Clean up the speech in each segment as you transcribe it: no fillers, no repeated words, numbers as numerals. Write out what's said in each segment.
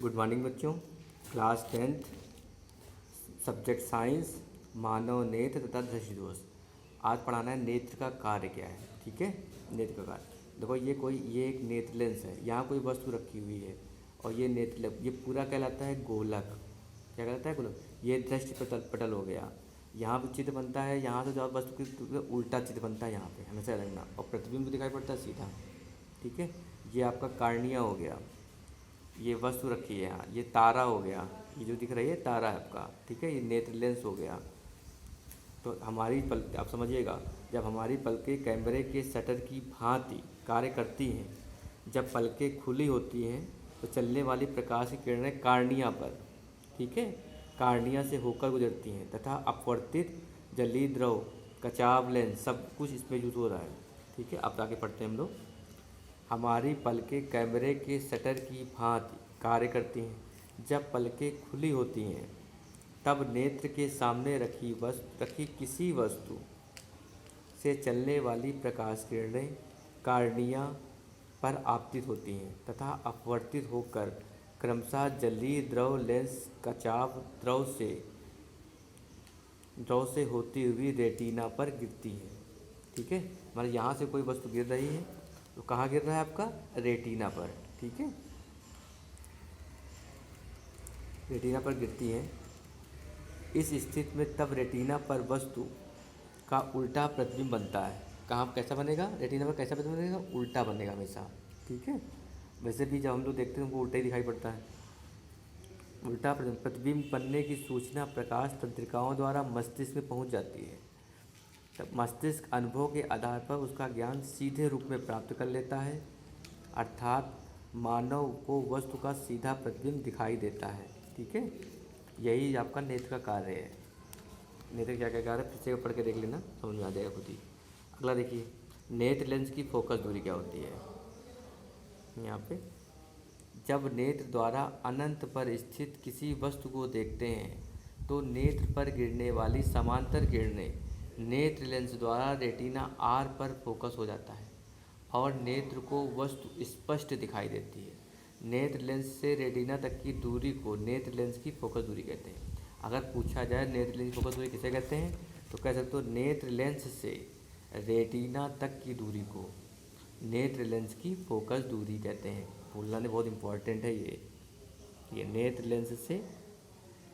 Good morning बच्चों। Class 10th subject science, मानव नेत्र तथा दृष्टिदोष। आज पढ़ाना है नेत्र का कार्य क्या है। ठीक है, नेत्र का कार्य देखो, ये एक नेत्र लेंस है। यहाँ कोई वस्तु रखी हुई है और ये ये पूरा कहलाता है गोलक। क्या कहलाता है? गोलक। ये दृष्टि पटल हो गया। यहाँ भी चित्र बनता है, यहाँ से जो वस्तु की उल्टा चित्र बनता है यहाँ पे, हमेशा रखना। और प्रतिबिंब दिखाई पड़ता है सीधा। ठीक है, ये आपका कार्निया हो गया। ये वस्तु रखी है यहाँ, ये तारा हो गया। ये जो दिख रही है तारा है आपका। ठीक है, ये नेत्र लेंस हो गया। तो हमारी आप समझिएगा, जब हमारी पलकें कैमरे के शटर की भांति कार्य करती हैं, जब पलकें खुली होती हैं तो चलने वाली प्रकाश की किरणें कार्निया पर, ठीक है, कार्निया से होकर गुजरती हैं तथा अपवर्तित जलीय द्रव, कचाव लेंस, सब कुछ इसमें यूज हो रहा है। ठीक है, अब आगे पढ़ते हैं हम लोग। हमारी पलकें कैमरे के शटर की भांति कार्य करती हैं। जब पलकें खुली होती हैं तब नेत्र के सामने रखी किसी वस्तु से चलने वाली प्रकाश किरणें कार्निया पर आपतित होती हैं तथा अपवर्तित होकर क्रमशः जलीय द्रव लेंस कचाव द्रव से होती हुई रेटिना पर गिरती है। ठीक है, मतलब यहाँ से कोई वस्तु गिर रही है तो कहाँ गिर रहा है? आपका रेटिना पर। ठीक है, रेटिना पर गिरती है। इस स्थिति में तब रेटिना पर वस्तु का उल्टा प्रतिबिंब बनता है। कहाँ कैसा बनेगा? रेटिना पर कैसा प्रतिबिंब बनेगा? उल्टा बनेगा हमेशा। ठीक है, वैसे भी जब हम लोग देखते हैं वो उल्टा ही दिखाई पड़ता है। उल्टा प्रतिबिंब बनने की सूचना प्रकाश तंत्रिकाओं द्वारा मस्तिष्क में पहुंच जाती है। तब मस्तिष्क अनुभव के आधार पर उसका ज्ञान सीधे रूप में प्राप्त कर लेता है, अर्थात मानव को वस्तु का सीधा प्रतिबिंब दिखाई देता है। ठीक है, यही आपका नेत्र का कार्य है। नेत्र क्या क्या कार्य है, फिर से पढ़ के देख लेना, समझ में आ जाएगा खुद ही। अगला देखिए, नेत्र लेंस की फोकस दूरी क्या होती है। यहाँ पे जब नेत्र द्वारा अनंत पर स्थित किसी वस्तु को देखते हैं तो नेत्र पर गिरने वाली समांतर किरणें नेत्र लेंस द्वारा रेटिना आर पर फोकस हो जाता है और नेत्र को वस्तु स्पष्ट दिखाई देती है। नेत्र लेंस से रेटिना तक की दूरी को नेत्र लेंस की फोकस दूरी कहते हैं। अगर पूछा जाए नेत्र लेंस की फोकस दूरी किसे कहते हैं, तो कह सकते हो नेत्र लेंस से रेटिना तक की दूरी को नेत्र लेंस की फोकस दूरी कहते हैं। भूलना नहीं, बहुत इंपॉर्टेंट है ये नेत्र लेंस से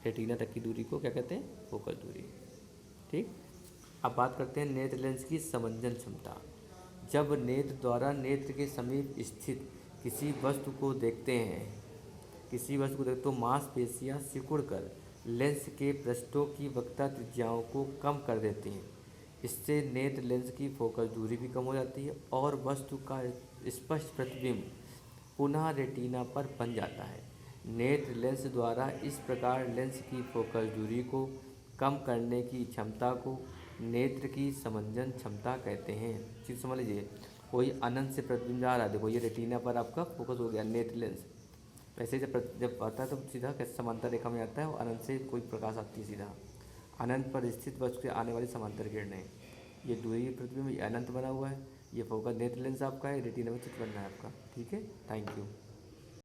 रेटिना तक की दूरी को क्या कहते हैं? फोकस दूरी। ठीक, अब बात करते हैं नेत्र लेंस की समंजन क्षमता। जब नेत्र द्वारा नेत्र के समीप स्थित किसी वस्तु को देखते तो मांसपेशियां सिकुड़कर लेंस के पृष्ठों की वक्रता त्रिज्याओं को कम कर देती हैं। इससे नेत्र लेंस की फोकस दूरी भी कम हो जाती है और वस्तु का स्पष्ट प्रतिबिंब पुनः रेटिना पर बन जाता है। नेत्र लेंस द्वारा इस प्रकार लेंस की फोकस दूरी को कम करने की क्षमता को नेत्र की समंजन क्षमता कहते हैं। चीज़ समझ लीजिए, कोई अनंत से प्रतिबिंब आ रहा है, देखो ये रेटिना पर आपका फोकस हो गया नेत्र लेंस। वैसे जब आता है तो सीधा कैसे समांतर रेखा में आता है और अनंत से कोई प्रकाश आती है सीधा। अनंत पर स्थित वस्तु से आने वाली समांतर किरणें, ये दूरी प्रतिबिंब, ये अनंत बना हुआ है, ये फोकस नेत्र लेंस आपका है, रेटिना में चित्र बनना है आपका। ठीक है, थैंक यू।